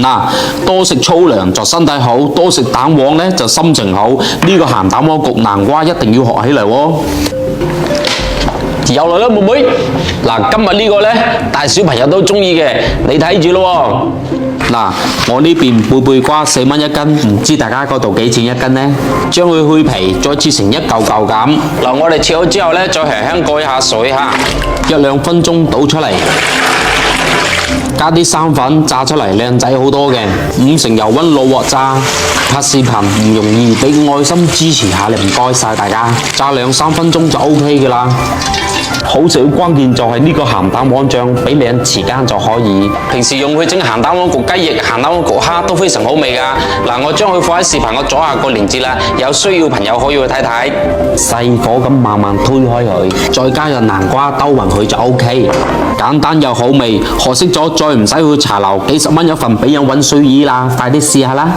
嗱，多食粗糧就身體好，多食蛋黃咧就心情好。呢個鹹蛋黃焗南瓜一定要學起嚟喎。又嚟啦，妹妹。嗱，今日呢個呢，大小朋友都中意嘅，你睇住咯嗱，我呢邊貝貝瓜4蚊一斤，唔知大家嗰度幾錢一斤呢？將佢去皮，再切成一嚿嚿咁。喎。嗱，我哋切好之後呢，再輕輕過一下水嚇。 1-2分鐘倒出嚟，加啲生粉炸出嚟，靚仔好多嘅。5成油溫老鑊炸。拍視頻唔容易，俾個愛心支持下你，唔該晒大家。炸2-3分鐘就 OK 噶啦。好食嘅關鍵就係呢個鹹蛋黃醬，俾靚時間就可以。平時用佢整鹹蛋黃焗雞翼、鹹蛋黃焗蝦都非常好味噶。嗱，我將佢放喺視頻個左下角連結啦，有需要朋友可以去睇睇。細火咁慢慢推開佢，再加入南瓜兜勻佢就 OK。簡單又好味，學識咗再唔使去茶樓幾十蚊一份俾人揾水魚啦，快啲試下啦！